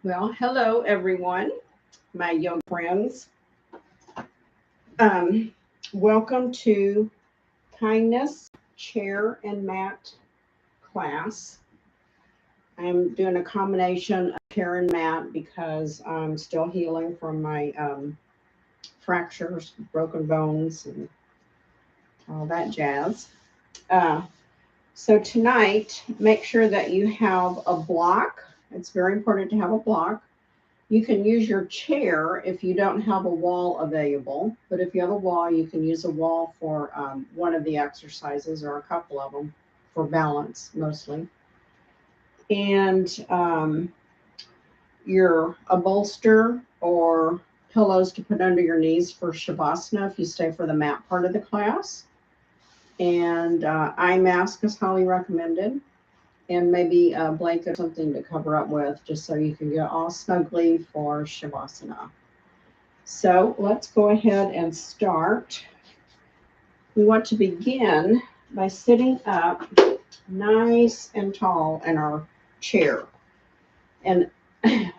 Well, hello everyone, my yoga friends. Um, Welcome to Kindness Chair and Mat class. I'm doing a combination of chair and mat because I'm still healing from my fractures, broken bones, and all that jazz. Uh, so tonight, make sure that you have a block. It's very important to have a block. You can use your chair if you don't have a wall available, but if you have a wall, you can use a wall for one of the exercises or a couple of them for balance mostly. And your a bolster or pillows to put under your knees for Shavasana if you stay for the mat part of the class. And eye mask is highly recommended. And maybe a blanket or something to cover up with just so you can get all snugly for Shavasana. So let's go ahead and start. We want to begin by sitting up nice and tall in our chair. And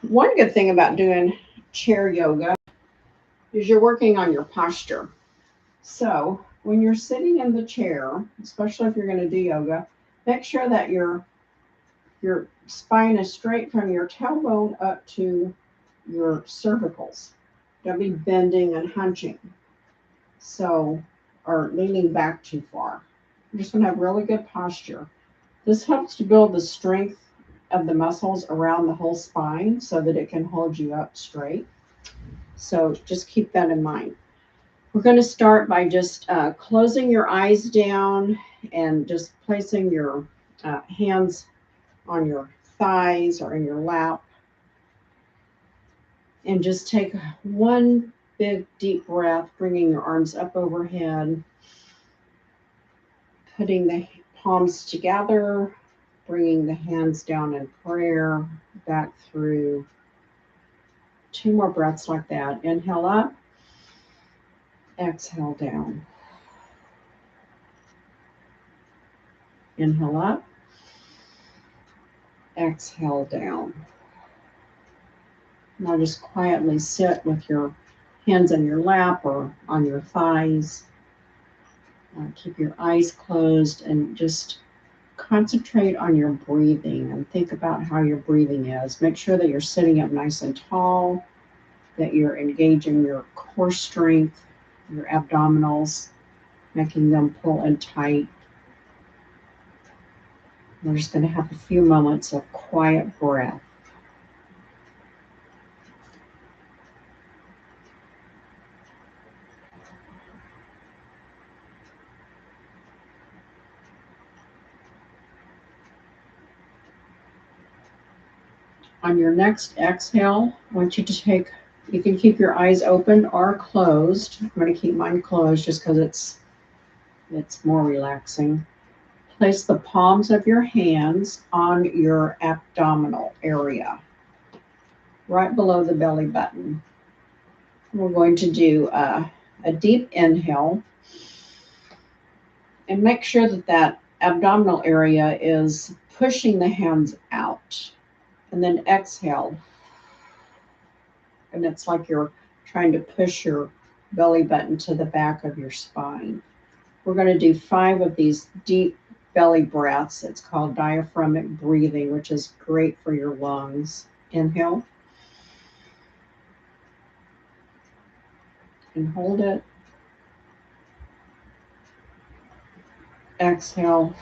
one good thing about doing chair yoga is you're working on your posture. So when you're sitting in the chair, especially if you're going to do yoga, make sure that your spine is straight from your tailbone up to your cervicals. Don't be bending and hunching. So, or leaning back too far. You're just going to have really good posture. This helps to build the strength of the muscles around the whole spine so that it can hold you up straight. So just keep that in mind. We're going to start by just closing your eyes down and just placing your hands on your thighs or in your lap. And just take one big deep breath, bringing your arms up overhead, putting the palms together, bringing the hands down in prayer, back through. Two more breaths like that. Inhale up, exhale down. Inhale up, exhale down. Now just quietly sit with your hands on your lap or on your thighs. Keep your eyes closed and just concentrate on your breathing and think about how your breathing is. Make sure that you're sitting up nice and tall, that you're engaging your core strength, your abdominals, making them pull in tight. We're just going to have a few moments of quiet breath. On your next exhale, I want you to you can keep your eyes open or closed. I'm going to keep mine closed just because it's more relaxing. Place the palms of your hands on your abdominal area, right below the belly button. We're going to do a deep inhale and make sure that abdominal area is pushing the hands out. And then exhale. And it's like you're trying to push your belly button to the back of your spine. We're going to do 5 of these deep belly breaths. It's called diaphragmatic breathing, which is great for your lungs. Inhale. And hold it. Exhale.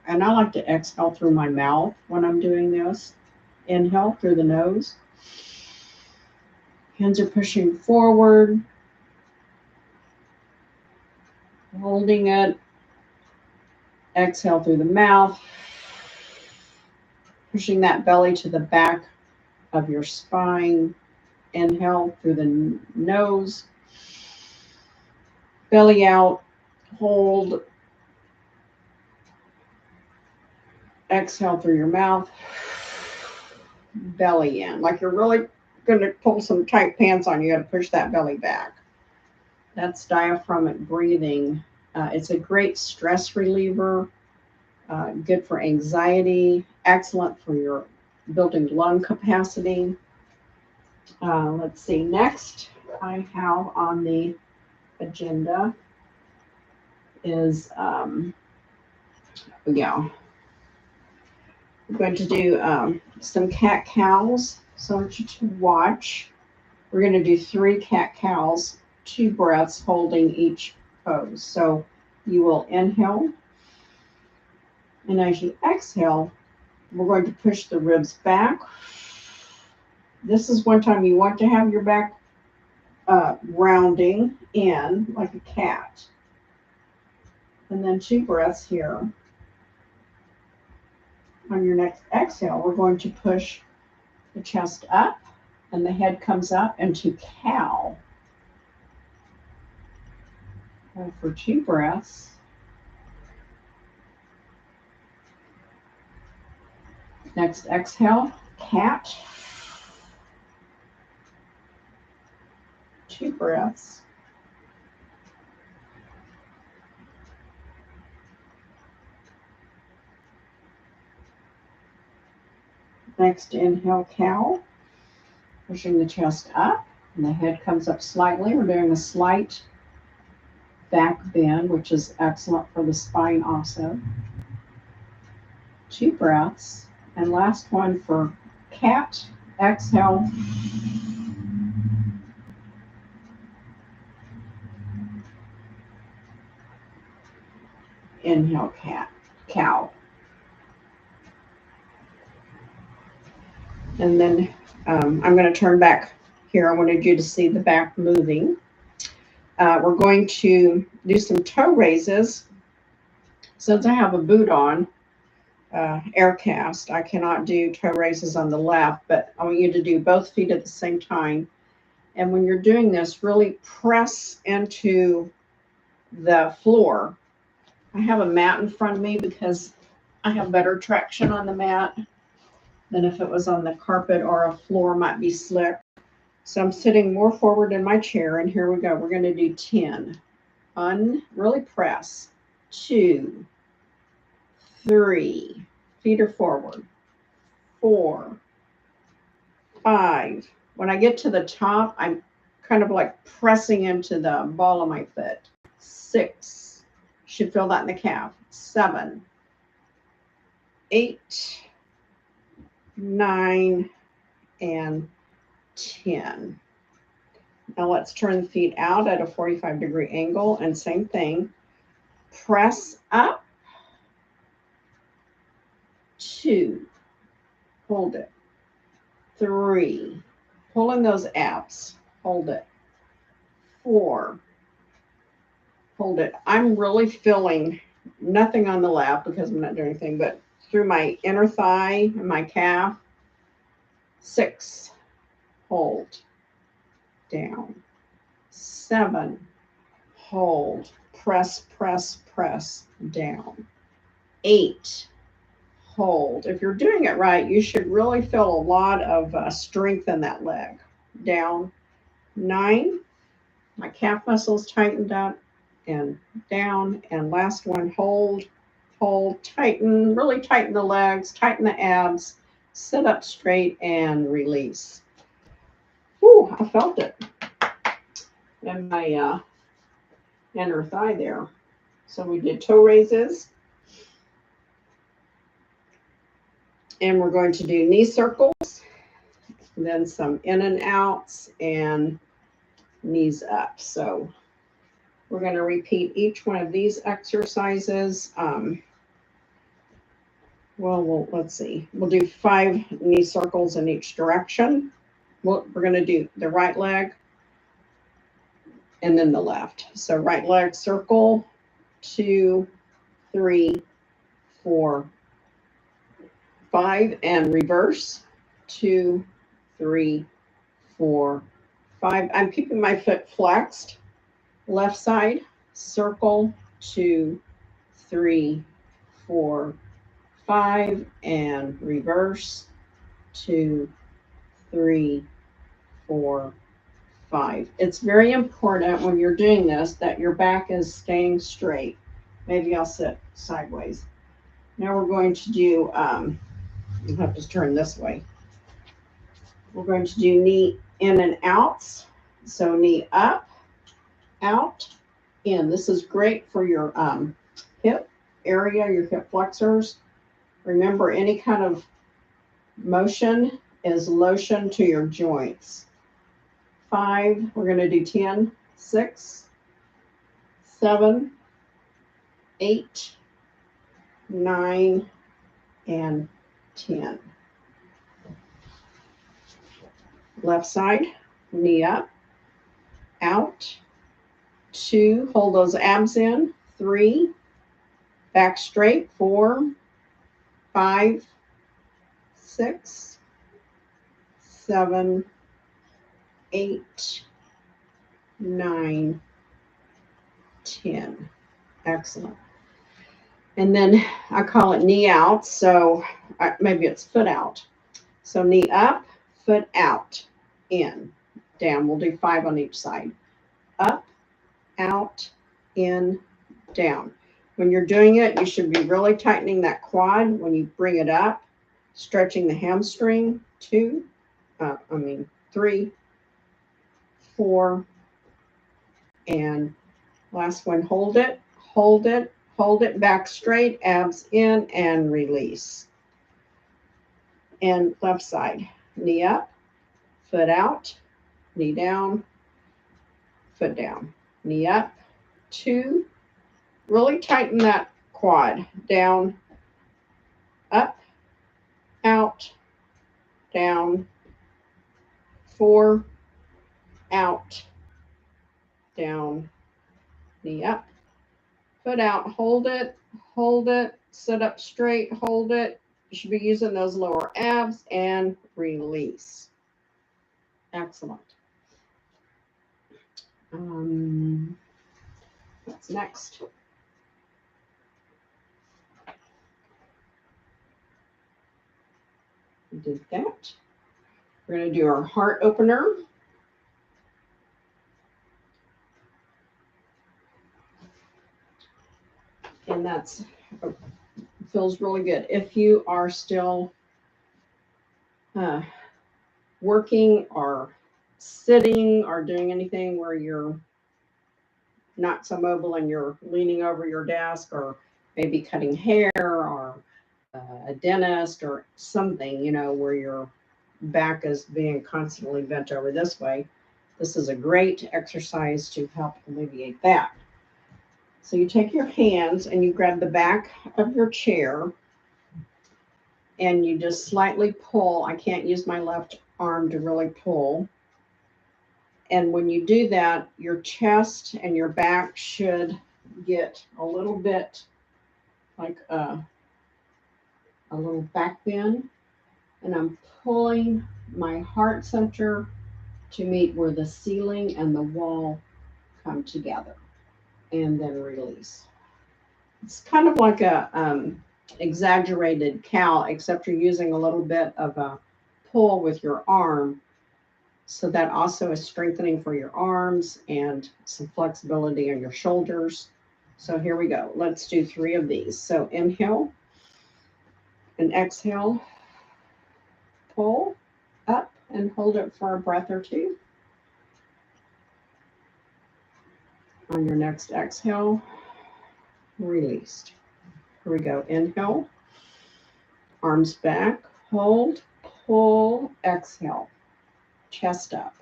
And I like to exhale through my mouth when I'm doing this. Inhale through the nose. Hands are pushing forward. Holding it. Exhale through the mouth. Pushing that belly to the back of your spine. Inhale through the nose. Belly out. Hold. Exhale through your mouth. Belly in. Like you're really going to pull some tight pants on. You got to push that belly back. That's diaphragmatic breathing. It's a great stress reliever, good for anxiety, excellent for your building lung capacity. Let's see, next I have on the agenda is, yeah, we're going to do some cat-cows. So I want you to watch. We're going to do 3 cat-cows, 2 breaths holding each pose. So you will inhale, and as you exhale, we're going to push the ribs back. This is one time you want to have your back rounding in like a cat. And then 2 breaths here. On your next exhale, we're going to push the chest up and the head comes up into cow. And for 2 breaths. Next exhale, cat. 2 breaths. Next inhale, cow. Pushing the chest up and the head comes up slightly. We're doing a slight back bend, which is excellent for the spine also. 2 breaths. And last one for cat. Exhale. Inhale, cat, cow. And then I'm going to turn back here. I wanted you to see the back moving. We're going to do some toe raises. Since I have a boot on, air cast, I cannot do toe raises on the left, but I want you to do both feet at the same time. And when you're doing this, really press into the floor. I have a mat in front of me because I have better traction on the mat than if it was on the carpet or a floor might be slick. So I'm sitting more forward in my chair, and here we go. We're going to do 10. Really press. 2, 3, feet are forward. 4, 5. When I get to the top, I'm kind of like pressing into the ball of my foot. 6, should feel that in the calf. 7, 8, 9, and 10. Now let's turn the feet out at a 45-degree angle, and same thing. Press up. 2, hold it. 3, pulling those abs, hold it. 4, hold it. I'm really feeling nothing on the left because I'm not doing anything, but through my inner thigh and my calf. 6, hold, down. 7, hold, press, press, press, down. 8, hold. If you're doing it right, you should really feel a lot of strength in that leg. Down. 9, my calf muscles tightened up and down. And last one, hold, hold, tighten, really tighten the legs, tighten the abs, sit up straight and release. Whew, I felt it in my inner thigh there. So we did toe raises. And we're going to do knee circles, then some in and outs and knees up. So we're going to repeat each one of these exercises. Well, let's see. We'll do 5 knee circles in each direction. We're going to do the right leg and then the left. So right leg circle, 2, 3, 4, 5, and reverse. 2, 3, 4, 5. I'm keeping my foot flexed. Left side, circle, 2, 3, 4, 5, and reverse. 2, 3, 4, 5. It's very important when you're doing this that your back is staying straight. Maybe I'll sit sideways. Now we're going to do You'll have to turn this way. We're going to do knee in and outs. So knee up, out, in. This is great for your hip area, your hip flexors. Remember, any kind of motion is lotion to your joints. 5, we're going to do 10, 6, 7, 8, 9, and 10. Left side, knee up, out, 2, hold those abs in, 3, back straight, 4, 5, 6, 7, 8, 9, 10. Excellent. And then I call it knee out, so maybe it's foot out. So knee up, foot out, in, down. We'll do 5 on each side. Up, out, in, down. When you're doing it, you should be really tightening that quad when you bring it up, stretching the hamstring. 3, 4, and last one, hold it, hold it, hold it back straight, abs in and release. And left side, knee up, foot out, knee down, foot down, knee up, 2, really tighten that quad, down, up, out, down, 4, out, down, knee up, foot out, hold it, sit up straight, hold it. You should be using those lower abs and release. Excellent. What's next? We did that. We're going to do our heart opener. And that's feels really good. If you are still working or sitting or doing anything where you're not so mobile and you're leaning over your desk or maybe cutting hair or a dentist or something, you know, where your back is being constantly bent over this way, this is a great exercise to help alleviate that. So you take your hands and you grab the back of your chair and you just slightly pull. I can't use my left arm to really pull. And when you do that, your chest and your back should get a little bit like a little back bend. And I'm pulling my heart center to meet where the ceiling and the wall come together. And then release. It's kind of like a exaggerated cow, except you're using a little bit of a pull with your arm. So that also is strengthening for your arms and some flexibility on your shoulders. So here we go. Let's do 3 of these. So inhale and exhale. Pull up and hold it for a breath or 2. On your next exhale, released. Here we go. Inhale, arms back, hold, pull, exhale, chest up.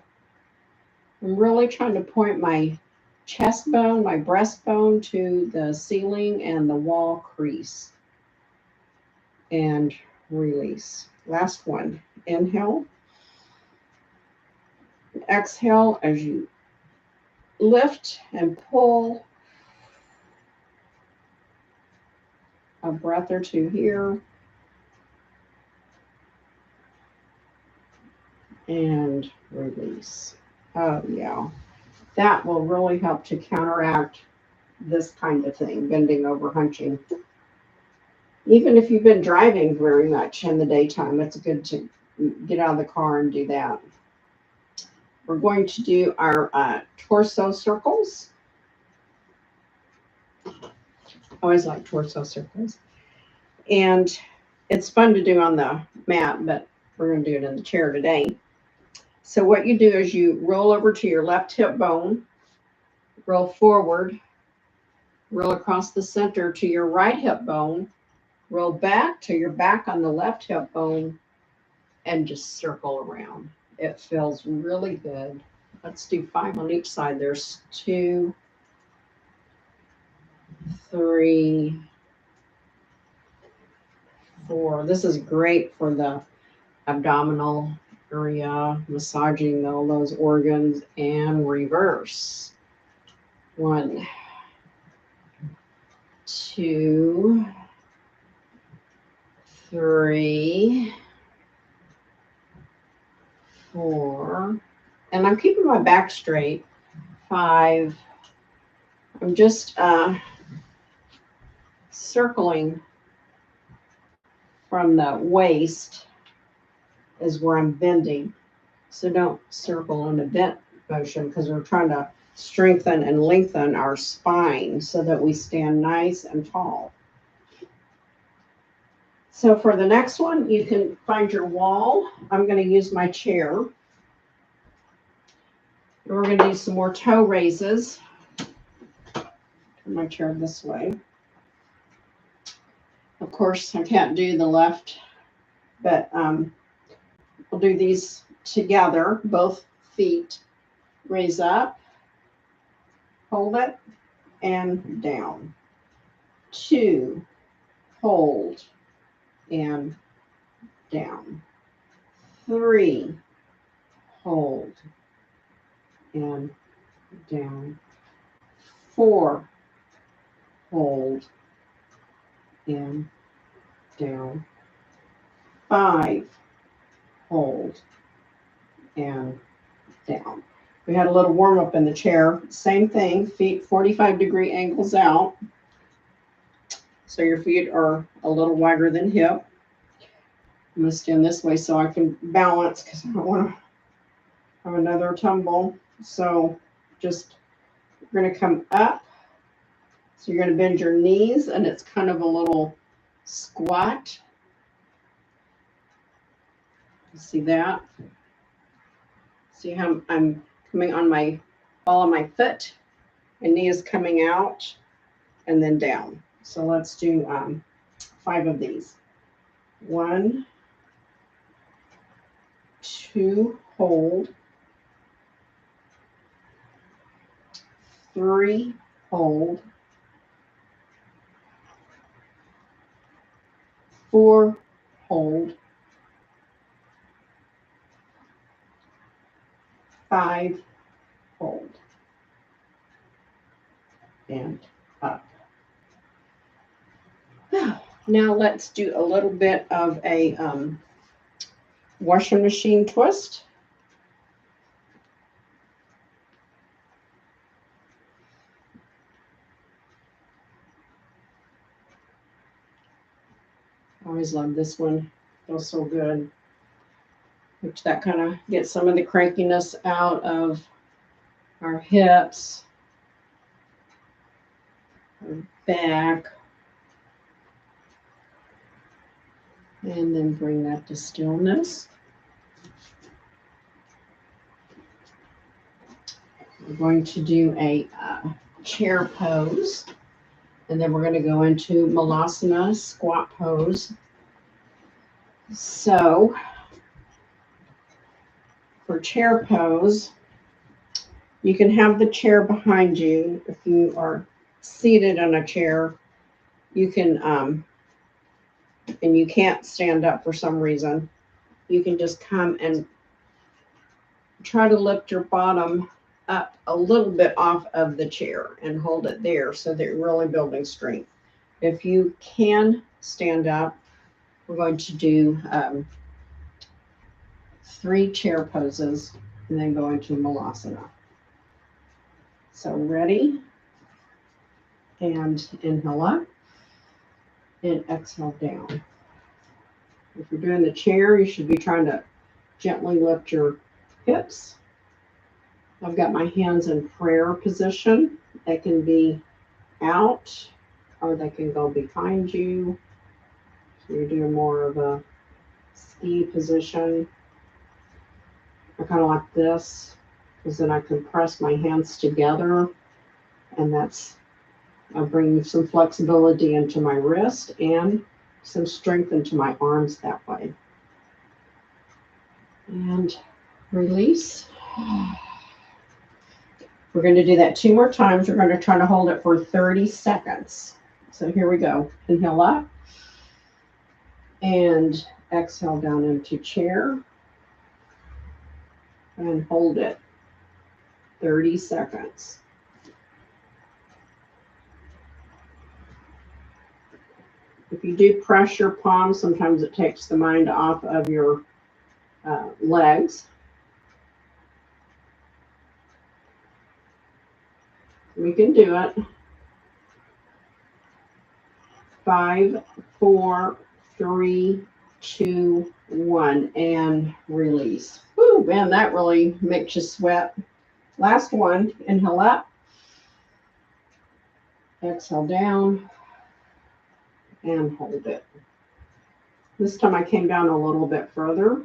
I'm really trying to point my chest bone, my breastbone to the ceiling and the wall crease. And release. Last one. Inhale. Exhale as you lift and pull. A breath or 2 here. And release. Oh, yeah. That will really help to counteract this kind of thing, bending over, hunching. Even if you've been driving very much in the daytime, it's good to get out of the car and do that. We're going to do our torso circles. I always like torso circles. And It's fun to do on the mat, but we're going to do it in the chair today. So what you do is you roll over to your left hip bone, roll forward, roll across the center to your right hip bone, roll back till you're back on the left hip bone, and just circle around. It feels really good. Let's do 5 on each side. There's 2, 3, 4. This is great for the abdominal area, massaging all those organs, and reverse. 1, 2, 3, 4, and I'm keeping my back straight. 5. I'm just circling from the waist is where I'm bending. So don't circle in a bent motion because we're trying to strengthen and lengthen our spine so that we stand nice and tall. So for the next one, you can find your wall. I'm going to use my chair. We're going to do some more toe raises. Turn my chair this way. Of course, I can't do the left, but we'll do these together. Both feet raise up, hold it, and down. 2, hold, and down. 3, hold, and down. 4, hold, and down. 5, hold, and down. We had a little warm up in the chair. Same thing, feet 45-degree angles out. So your feet are a little wider than hip. I'm going to stand this way so I can balance because I don't want to have another tumble. So just, we're going to come up. So you're going to bend your knees and it's kind of a little squat. You see that? See how I'm coming on my ball of my foot? My knee is coming out and then down. So let's do 5 of these. 1, 2, hold. 3, hold. 4, hold. 5, hold. And up. Now let's do a little bit of a washing machine twist. I always love this one. Feels so good. Which that kind of gets some of the crankiness out of our hips, our back, and then bring that to stillness. We're going to do a chair pose, and then we're going to go into Malasana squat pose. So for chair pose, you can have the chair behind you. If you are seated in a chair, you can, and you can't stand up for some reason, you can just come and try to lift your bottom up a little bit off of the chair and hold it there so that you're really building strength. If you can stand up, we're going to do 3 chair poses and then go into Malasana. So ready? And inhale up and exhale down. If you're doing the chair, you should be trying to gently lift your hips. I've got my hands in prayer position. They can be out or they can go behind you. You do more of a ski position. I kind of like this because then I can press my hands together, and I'll bring some flexibility into my wrist and some strength into my arms that way. And release. We're going to do that 2 more times. We're going to try to hold it for 30 seconds. So here we go. Inhale up and exhale down into chair and hold it 30 seconds. If you do press your palms, sometimes it takes the mind off of your legs. We can do it. 5, 4, 3, 2, 1, and release. Woo, man, that really makes you sweat. Last one. Inhale up. Exhale down. And hold it. This time I came down a little bit further.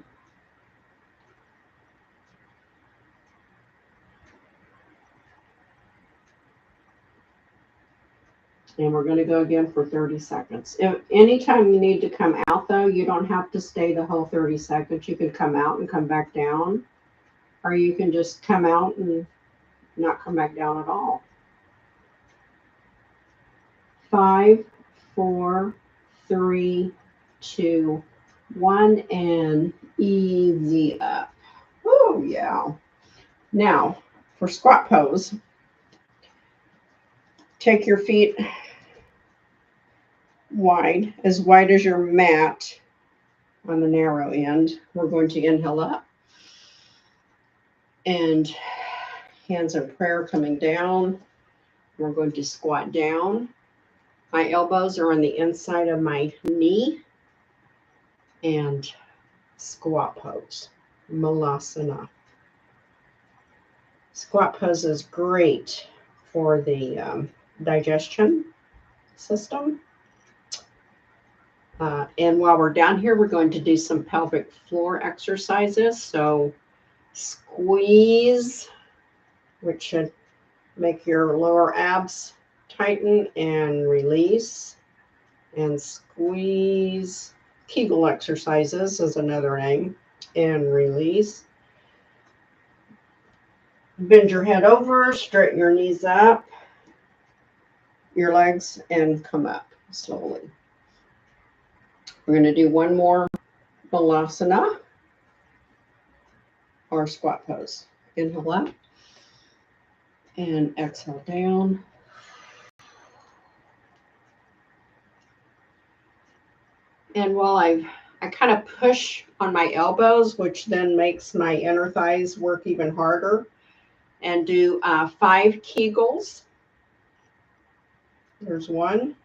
And we're going to go again for 30 seconds. If anytime you need to come out, though, you don't have to stay the whole 30 seconds. You can come out and come back down. Or you can just come out and not come back down at all. 5, 4, 3, 2, 1, and easy up. Oh, yeah. Now, for squat pose, take your feet wide as your mat on the narrow end. We're going to inhale up and hands in prayer coming down. We're going to squat down. My elbows are on the inside of my knee and squat pose, Malasana. Squat pose is great for the digestion system. And while we're down here, we're going to do some pelvic floor exercises. So squeeze, which should make your lower abs tighten, and release. And squeeze. Kegel exercises is another name. And release. Bend your head over, straighten your knees up, your legs, and come up slowly. We're going to do one more Balasana or squat pose. Inhale up and exhale down. And while I kind of push on my elbows, which then makes my inner thighs work even harder, and do 5 Kegels. There's 1,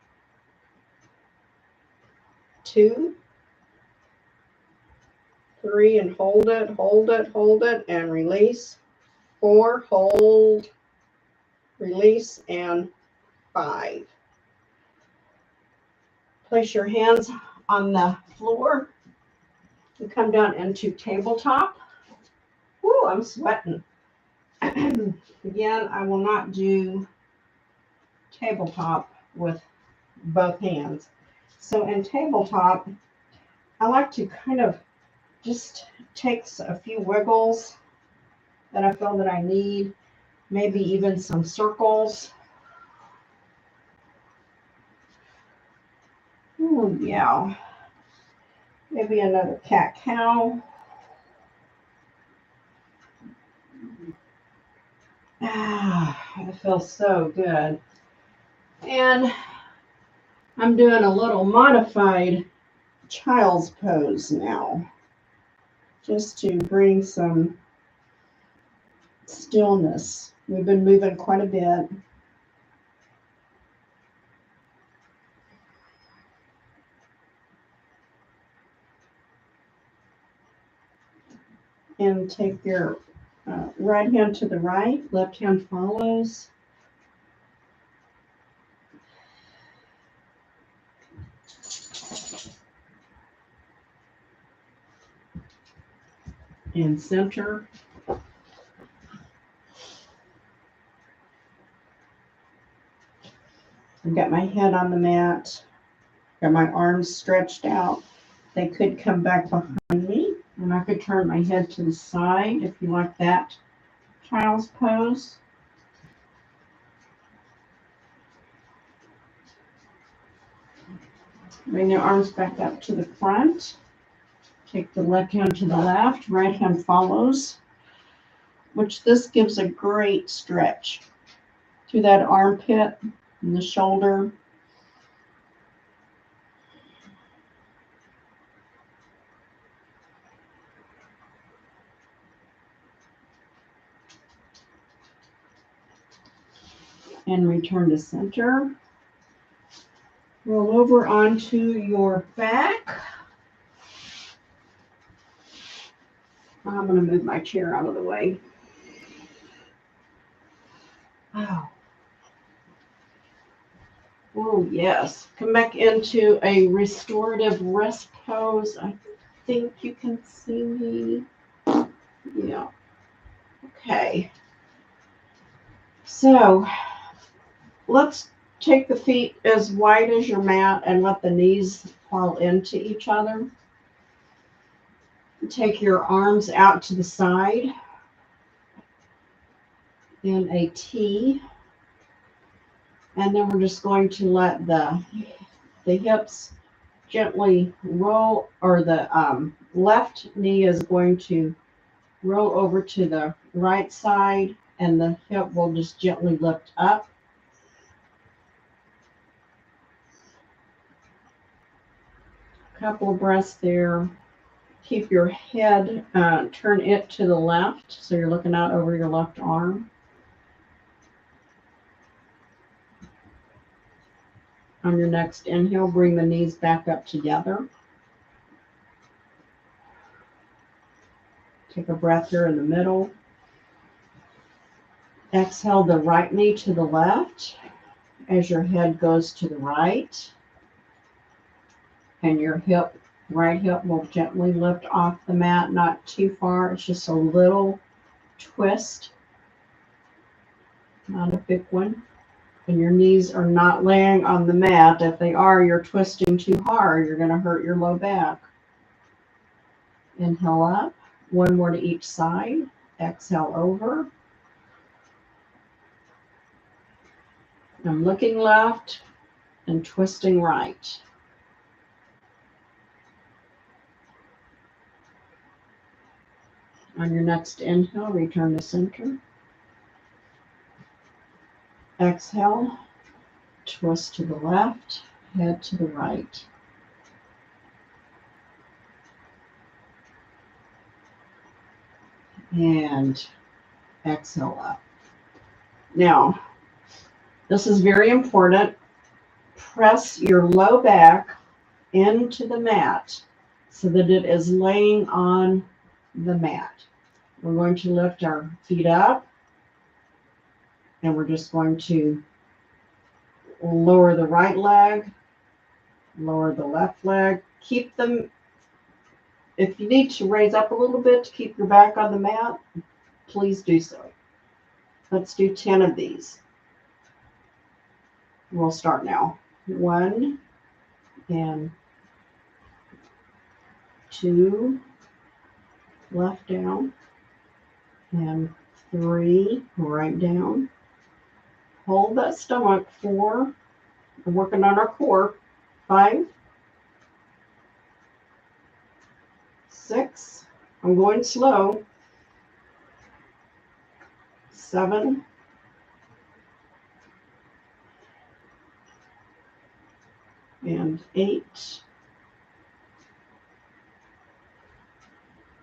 2, 3, and hold it, hold it, hold it, and release. 4, hold, release, and 5. Place your hands on the floor and come down into tabletop. Woo, I'm sweating. Again, I will not do tabletop with both hands. So in tabletop, I like to kind of just take a few wiggles that I feel that I need, maybe even some circles. Oh, yeah. Maybe another cat-cow. It feels so good. And I'm doing a little modified child's pose now, just to bring some stillness. We've been moving quite a bit. And take your right hand to the right, left hand follows. and center. I've got my head on the mat, got my arms stretched out. They could come back behind me, and I could turn my head to the side if you like that child's pose. Bring your arms back up to the front. Take the left hand to the left, right hand follows, which this gives a great stretch through that armpit and the shoulder. And return to center. Roll over onto your back. I'm going to move my chair out of the way. Wow. Oh, yes. Come back into a restorative rest pose. I think you can see me. Yeah. Okay. So let's take the feet as wide as your mat and let the knees fall into each other. Take your arms out to the side in a T. And then we're just going to let the hips gently roll, or the left knee is going to roll over to the right side, and the hip will just gently lift up. Couple of breaths there. Keep your head, turn it to the left, so you're looking out over your left arm. On your next inhale, bring the knees back up together. Take a breath here in the middle. Exhale the right knee to the left as your head goes to the right. And your right hip will gently lift off the mat, not too far. It's just a little twist, not a big one. And your knees are not laying on the mat. If they are, you're twisting too hard. You're going to hurt your low back. Inhale up. One more to each side. Exhale over. I'm looking left and twisting right. On your next inhale, return to center. Exhale, twist to the left, head to the right. And exhale up. Now, this is very important. Press your low back into the mat so that it is laying on the mat. We're going to lift our feet up, and we're just going to lower the right leg, lower the left leg. Keep them, if you need to raise up a little bit to keep your back on the mat, please do so. Let's do 10 of these. We'll start now. 1 and 2, left down, and 3, right down. Hold that stomach. 4, we're working on our core. 5, 6, I'm going slow. 7, and 8,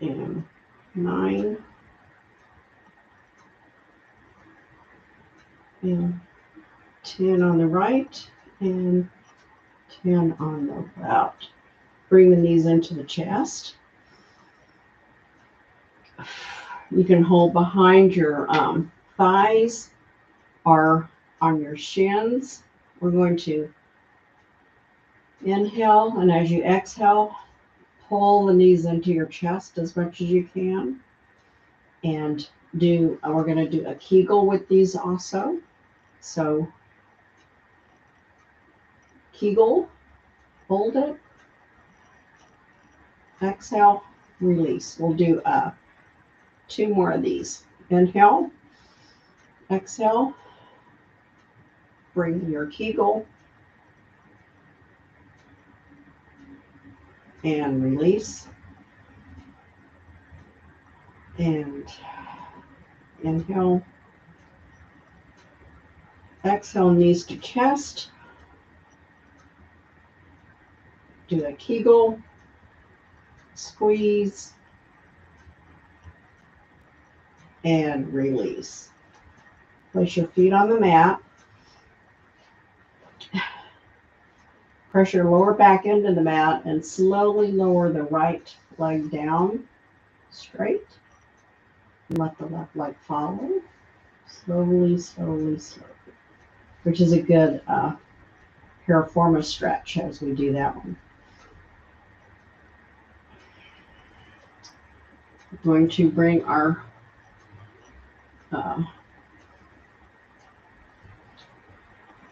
and 9, and 10 on the right, and 10 on the left. Bring the knees into the chest. You can hold behind your thighs or on your shins. We're going to inhale, and as you exhale, Pull the knees into your chest as much as you can. And we're going to do a Kegel with these also. So Kegel, hold it, exhale, release. We'll do 2 more of these. Inhale, exhale, bring your Kegel, and release. And inhale, exhale, knees to chest. Do a Kegel, squeeze, and release. Place your feet on the mat. Press your lower back into the mat and slowly lower the right leg down straight. And let the left leg follow. Slowly, slowly, slowly. Which is a good piriformis stretch as we do that one. We're going to bring our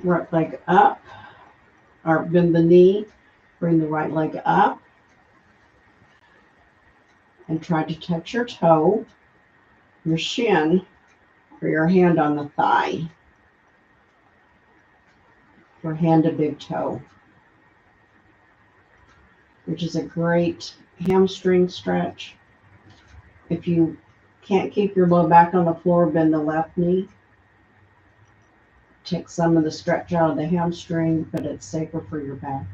right leg up, or bend the knee, bring the right leg up, and try to touch your toe, your shin, or your hand on the thigh. Or hand to big toe, which is a great hamstring stretch. If you can't keep your low back on the floor, bend the left knee. Take some of the stretch out of the hamstring, but it's safer for your back.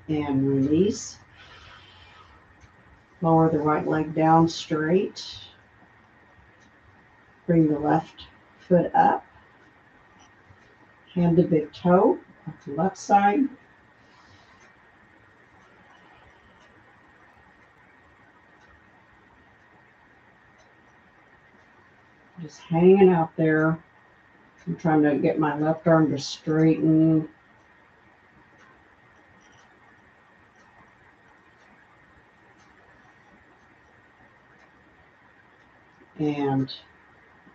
And release. Lower the right leg down straight. Bring the left foot up. Hand to big toe, off the left side. Just hanging out there. I'm trying to get my left arm to straighten. And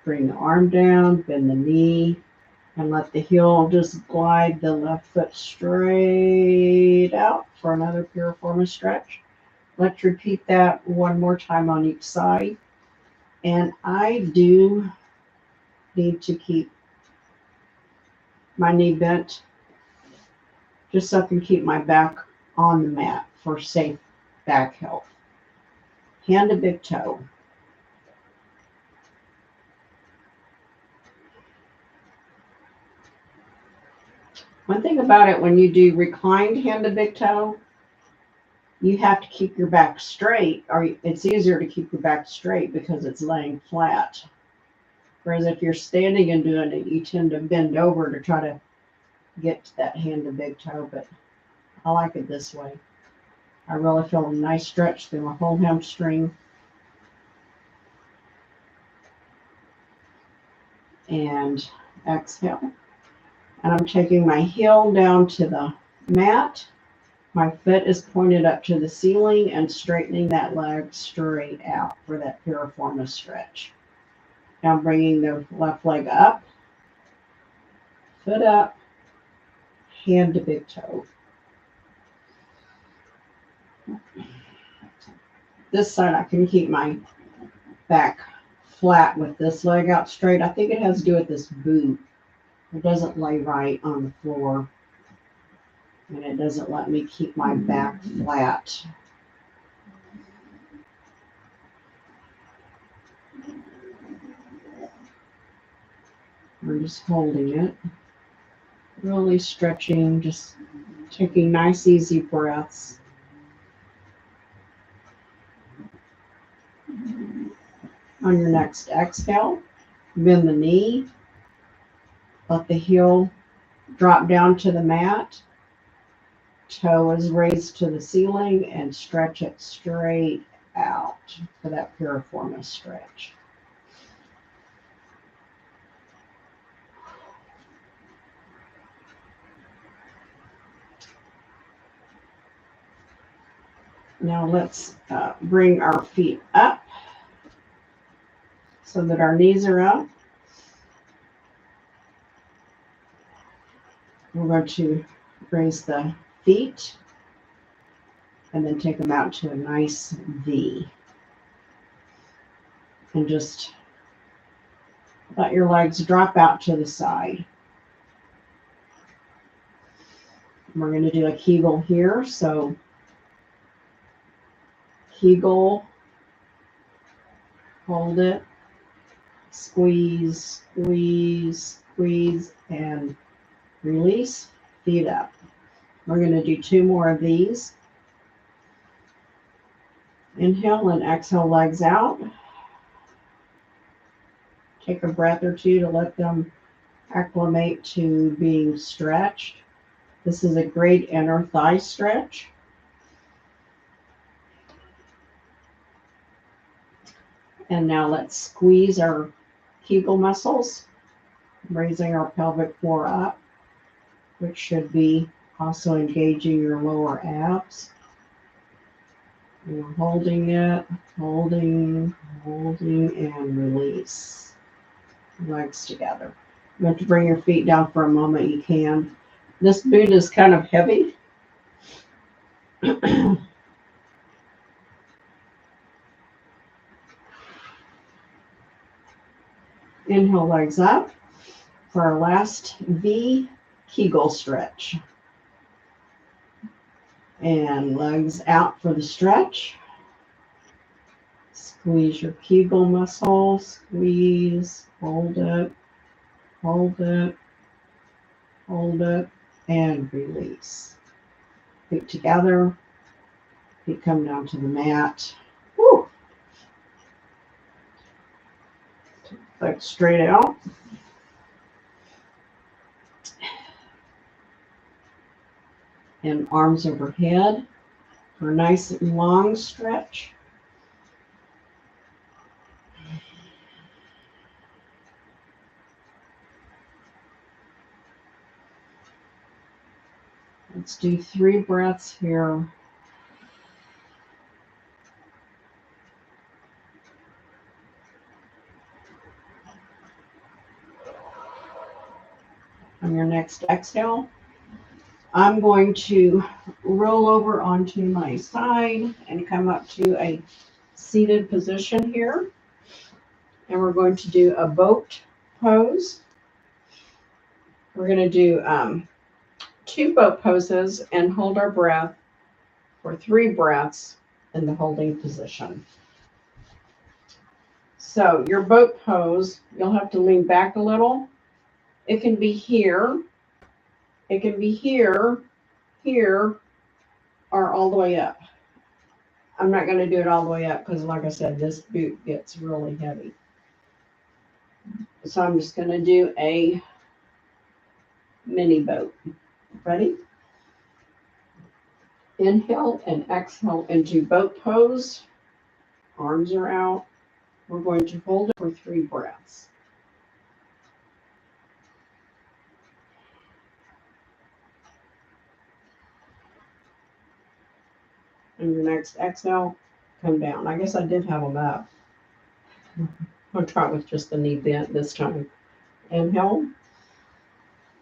bring the arm down, bend the knee, and let the heel just glide the left foot straight out for another piriformis stretch. Let's repeat that one more time on each side. And I do need to keep my knee bent just so I can keep my back on the mat for safe back health. Hand to big toe. One thing about it, when you do reclined hand to big toe, you have to keep your back straight, or it's easier to keep your back straight because it's laying flat. Whereas if you're standing and doing it, you tend to bend over to try to get to that hand to big toe, but I like it this way. I really feel a nice stretch through my whole hamstring. And exhale. And I'm taking my heel down to the mat. My foot is pointed up to the ceiling and straightening that leg straight out for that piriformis stretch. Now bringing the left leg up, foot up, hand to big toe. This side I can keep my back flat with this leg out straight. I think it has to do with this boot. It doesn't lay right on the floor, and it doesn't let me keep my back flat. We're just holding it, really stretching, just taking nice, easy breaths. On your next exhale, bend the knee, let the heel drop down to the mat, toe is raised to the ceiling, and stretch it straight out for that piriformis stretch. Now let's bring our feet up so that our knees are up. We're going to raise the feet and then take them out to a nice V. And just let your legs drop out to the side. We're going to do a Kegel here. So Kegel, hold it, squeeze, squeeze, squeeze, and release, feet up. We're going to do 2 more of these. Inhale and exhale, legs out. Take a breath or two to let them acclimate to being stretched. This is a great inner thigh stretch. And now let's squeeze our Kegel muscles, raising our pelvic floor up, which should be also engaging your lower abs. And we're holding it, holding, and release. Legs together. You have to bring your feet down for a moment, you can. This boot is kind of heavy. Inhale, legs up for our last V Kegel stretch. And legs out for the stretch. Squeeze your Kegel muscle, squeeze, hold it, hold it, hold it, and release. Feet together, feet come down to the mat. Woo. Legs straight out. And arms overhead for a nice long stretch. Let's do 3 breaths here. On your next exhale, I'm going to roll over onto my side and come up to a seated position here. And we're going to do a boat pose. We're going to do 2 boat poses and hold our breath for 3 breaths in the holding position. So your boat pose, you'll have to lean back a little. It can be here. It can be here, here, or all the way up. I'm not going to do it all the way up because, like I said, this boot gets really heavy. So I'm just going to do a mini boat. Ready? Inhale and exhale into boat pose. Arms are out. We're going to hold it for 3 breaths. And your next exhale, come down. I guess I did have them up. I'll try it with just the knee bent this time. Inhale.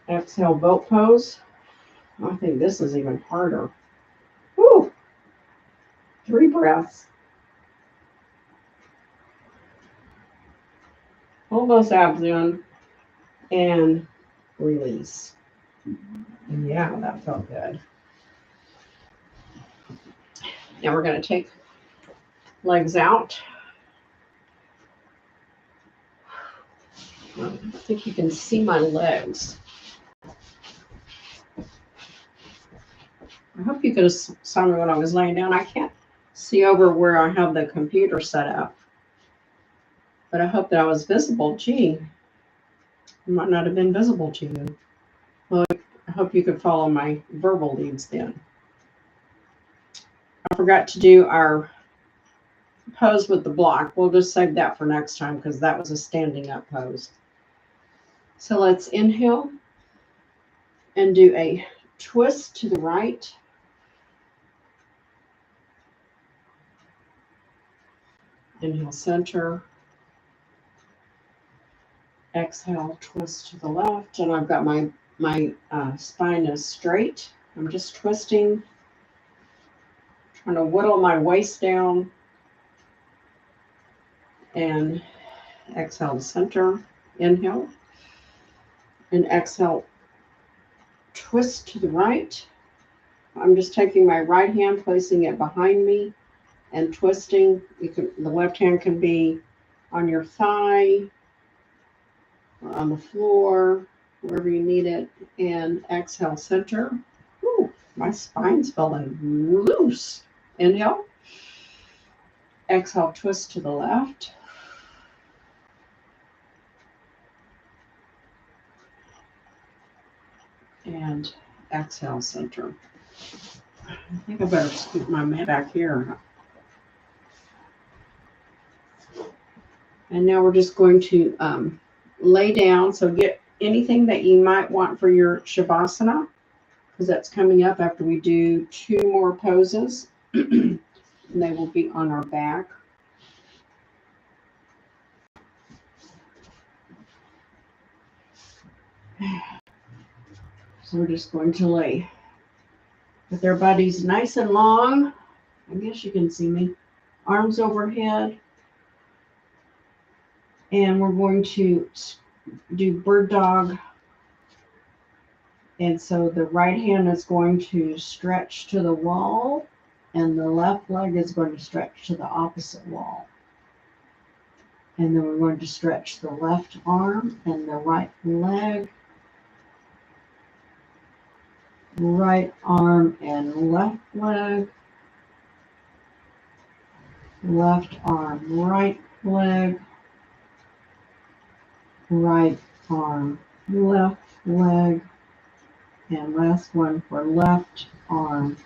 Exhale, boat pose. I think this is even harder. Woo! 3 breaths. Hold those abs in and release. Yeah, that felt good. Now we're going to take legs out. I think you can see my legs. I hope you could have saw me when I was laying down. I can't see over where I have the computer set up, but I hope that I was visible. Gee, I might not have been visible to you. Well, I hope you could follow my verbal leads then. I forgot to do our pose with the block. We'll just save that for next time because that was a standing up pose. So let's inhale and do a twist to the right. Inhale, center. Exhale, twist to the left. And I've got my spine is straight. I'm just twisting, trying to whittle my waist down. And exhale to center. Inhale. And exhale, twist to the right. I'm just taking my right hand, placing it behind me, and twisting. The left hand can be on your thigh or on the floor, wherever you need it. And exhale, center. Ooh, my spine's feeling loose. Inhale. Exhale, twist to the left. And exhale, center. I think I better scoot my mat back here. And now we're just going to lay down. So get anything that you might want for your Shavasana, because that's coming up after we do 2 more poses. And they will be on our back. So we're just going to lay with our bodies nice and long. I guess you can see me. Arms overhead. And we're going to do bird dog. And so the right hand is going to stretch to the wall, and the left leg is going to stretch to the opposite wall. And then we're going to stretch the left arm and the right leg. Right arm and left leg. Left arm, right leg. Right arm, left leg. And last one for left arm,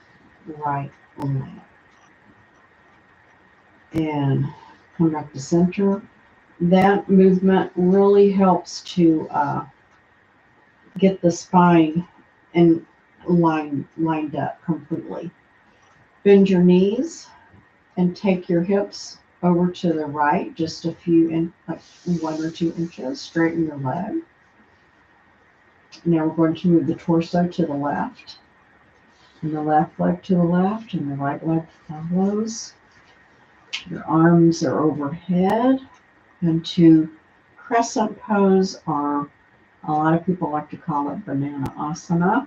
right leg. And come back to center. That movement really helps to get the spine and lined up completely. Bend your knees and take your hips over to the right, just a few, like 1 or 2 inches. Straighten your leg. Now we're going to move the torso to the left, and the left leg to the left, and the right leg follows. Your arms are overhead. And to crescent pose, or a lot of people like to call it banana asana.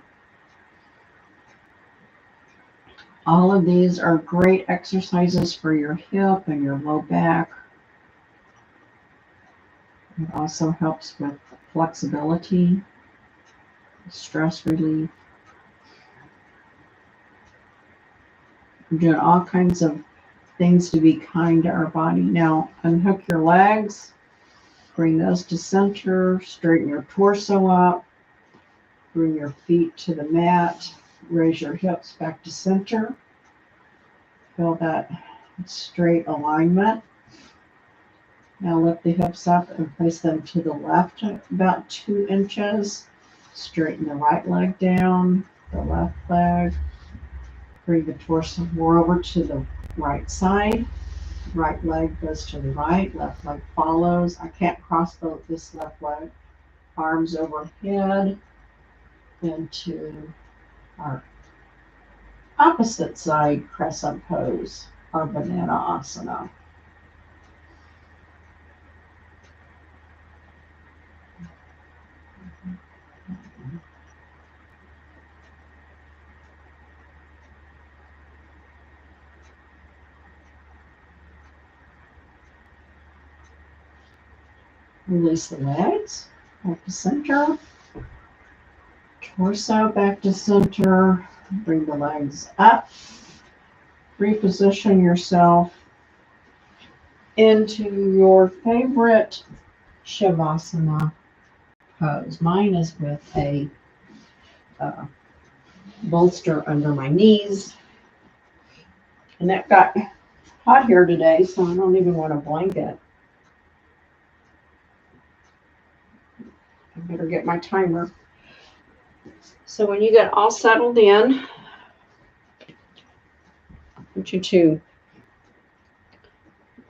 All of these are great exercises for your hip and your low back. It also helps with flexibility, stress relief. We're doing all kinds of things to be kind to our body. Now, unhook your legs, bring those to center, straighten your torso up, bring your feet to the mat, raise your hips back to center. Feel that straight alignment. Now lift the hips up and place them to the left about 2 inches. Straighten the right leg down, the left leg. Bring the torso more over to the right side. Right leg goes to the right, left leg follows. I can't cross this left leg. Arms overhead into our opposite side crescent pose, our banana asana. Release the legs, back to center. Torso back to center. Bring the legs up. Reposition yourself into your favorite Shavasana pose. Mine is with a bolster under my knees. And that got hot here today, so I don't even want a blanket. I better get my timer. So when you get all settled in, I want you to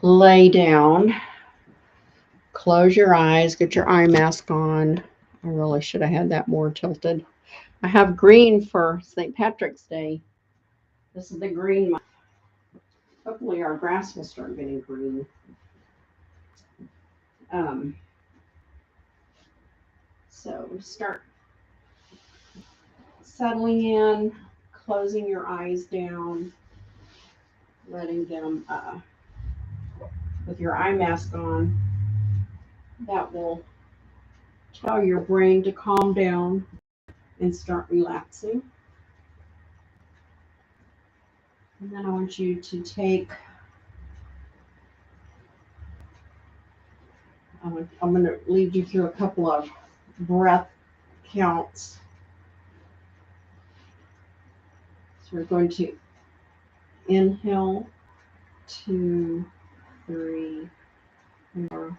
lay down, close your eyes, get your eye mask on. I really should have had that more tilted. I have green for St. Patrick's Day. This is the green month. Hopefully our grass will start getting green. So start settling in, closing your eyes down, letting them, with your eye mask on, that will tell your brain to calm down and start relaxing. And then I want you to take, I'm going to lead you through a couple of breath counts. So we're going to inhale, 2, 3, 4.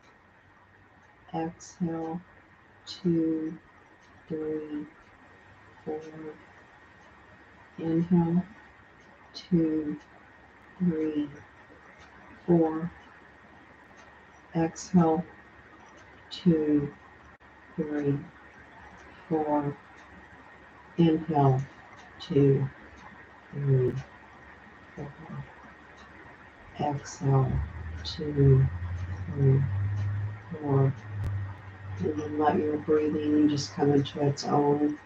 Exhale, 2, 3, 4. Inhale, 2, 3, 4. Exhale, 2, 3, 4. Inhale, 2, 3, 4. Exhale, 2, 3, 4. And then let your breathing just come into its own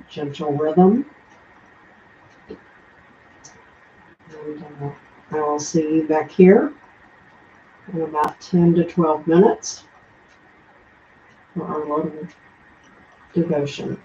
gentle rhythm. And I will see you back here in about 10 to 12 minutes for our little devotion.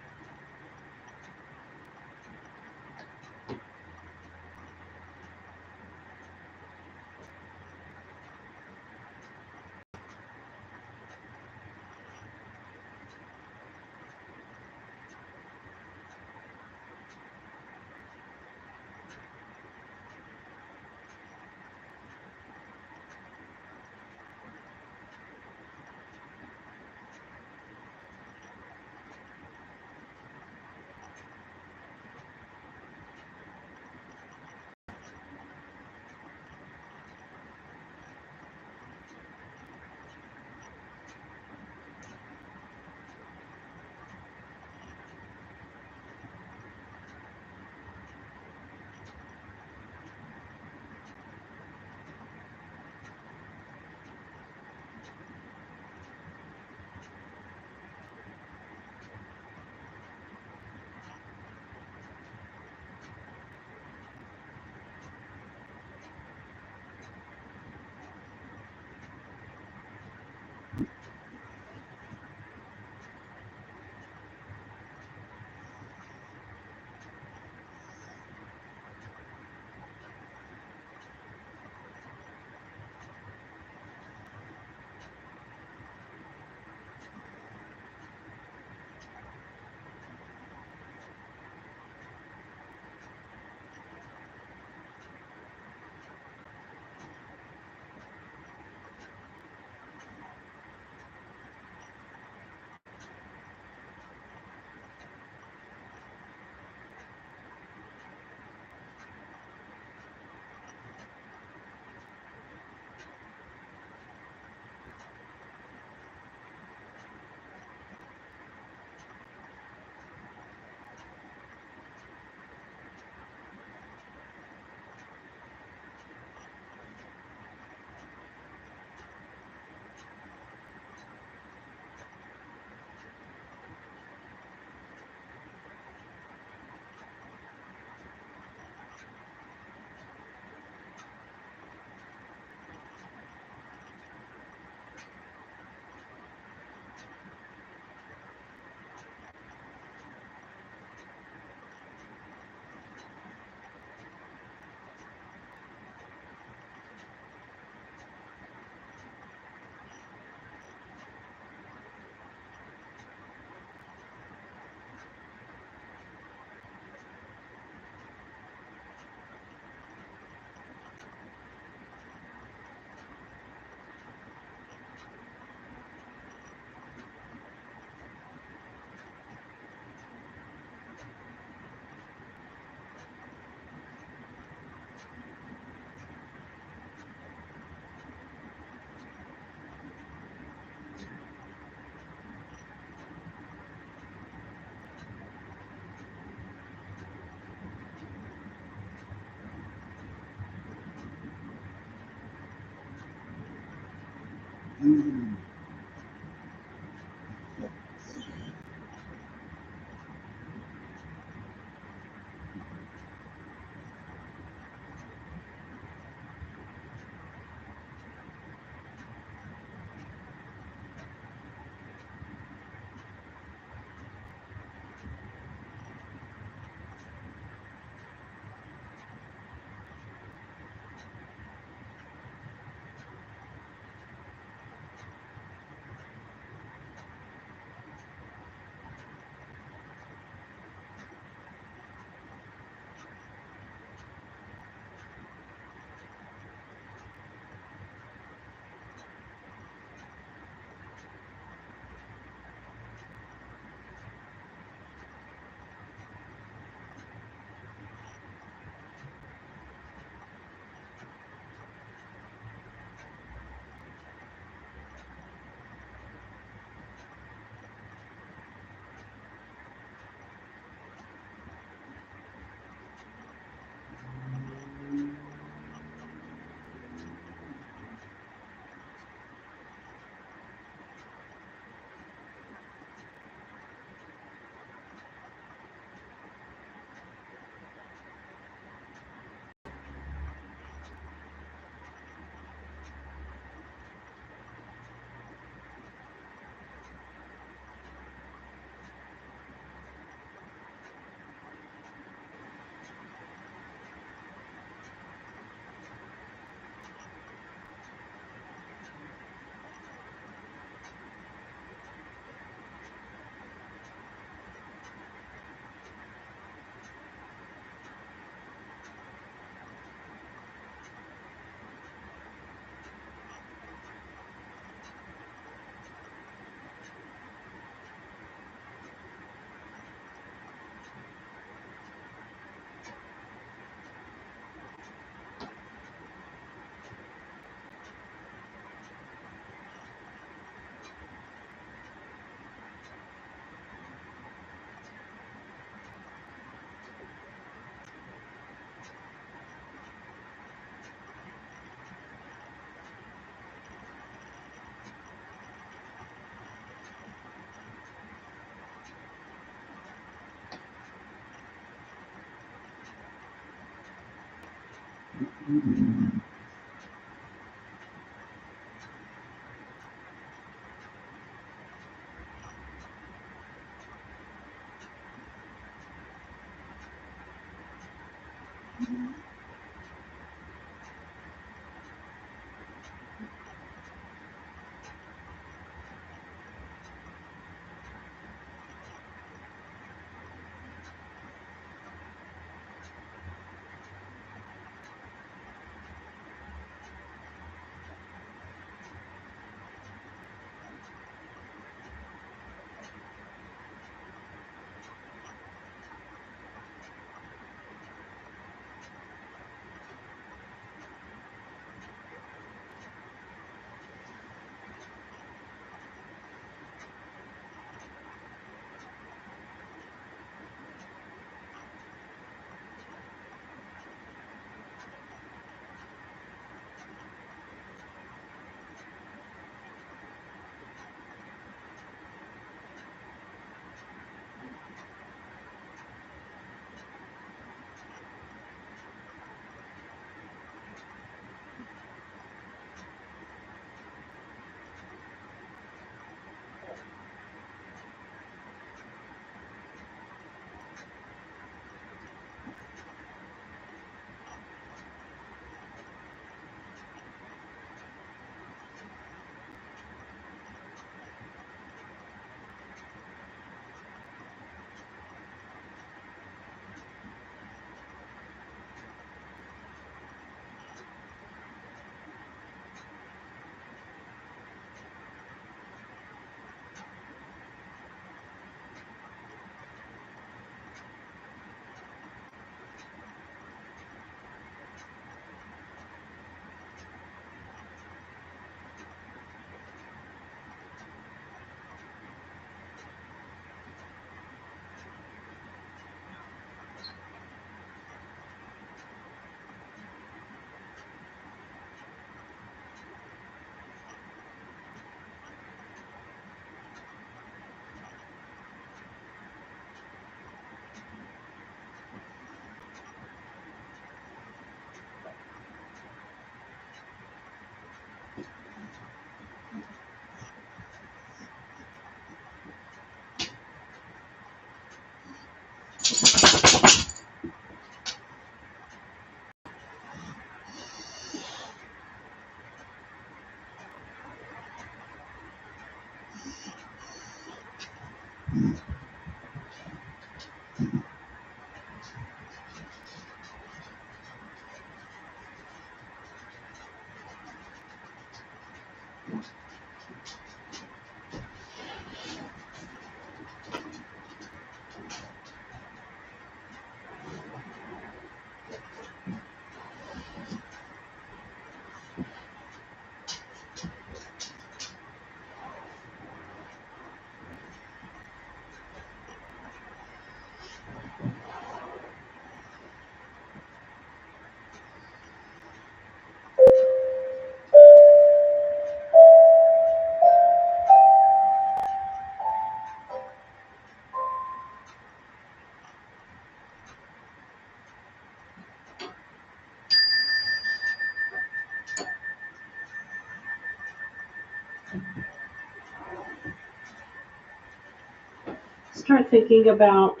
Start thinking about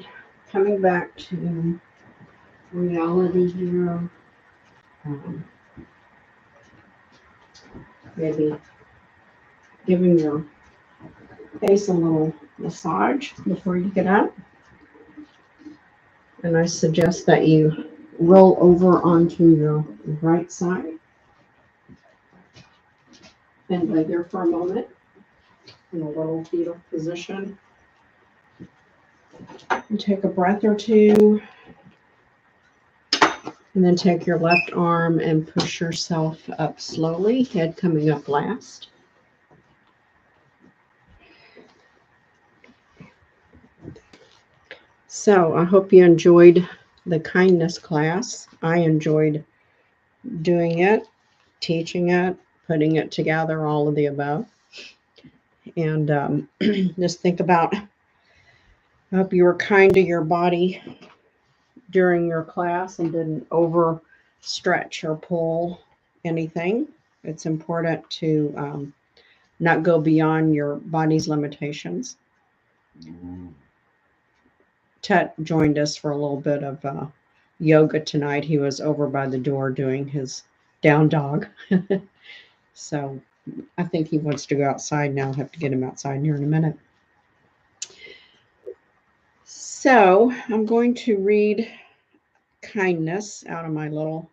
coming back to reality here. Maybe giving your face a little massage before you get up. And I suggest that you roll over onto your right side and lay there for a moment in a little fetal position. And take a breath or two. And then take your left arm and push yourself up slowly, head coming up last. So I hope you enjoyed the kindness class. I enjoyed doing it, teaching it, putting it together, all of the above. And just think about, I hope you were kind to your body during your class and didn't overstretch or pull anything. It's important to not go beyond your body's limitations. Tet joined us for a little bit of yoga tonight. He was over by the door doing his down dog. So I think he wants to go outside now. I'll have to get him outside here in a minute. So I'm going to read kindness out of my little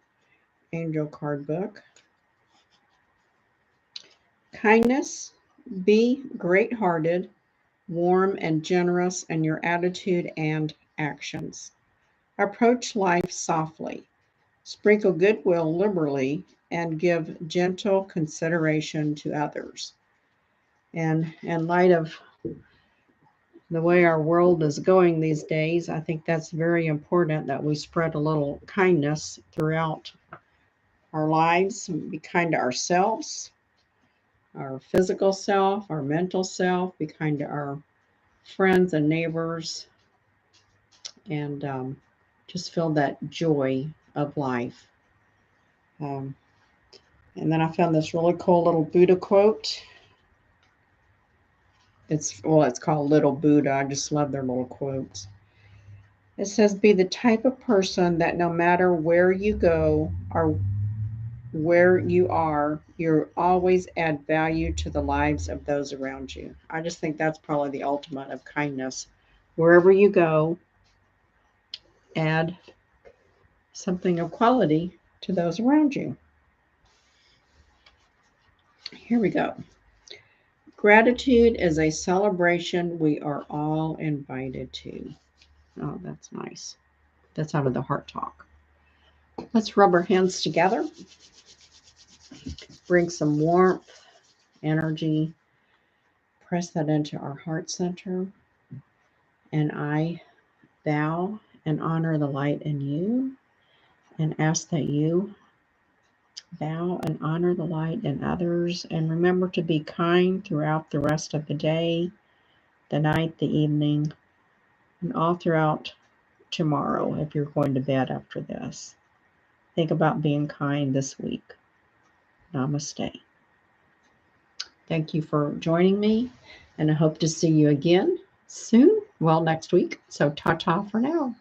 angel card book. Kindness, be great-hearted, warm and generous in your attitude and actions. Approach life softly. Sprinkle goodwill liberally and give gentle consideration to others. And in light of the way our world is going these days, I think that's very important that we spread a little kindness throughout our lives. Be kind to ourselves, our physical self, our mental self. Be kind to our friends and neighbors, and just feel that joy of life. And then I found this really cool little Buddha quote. It's called Little Buddha. I just love their little quotes. It says, be the type of person that no matter where you go or where you are, you always add value to the lives of those around you. I just think that's probably the ultimate of kindness. Wherever you go, add something of quality to those around you. Here we go. Gratitude is a celebration we are all invited to. Oh, that's nice. That's out of the Heart Talk. Let's rub our hands together. Bring some warmth, energy. Press that into our heart center. And I bow and honor the light in you and ask that you bow and honor the light in others. And remember to be kind throughout the rest of the day, the night, the evening, and all throughout tomorrow if you're going to bed after this. Think about being kind this week. Namaste. Thank you for joining me, and I hope to see you again soon. Well, next week. So ta-ta for now.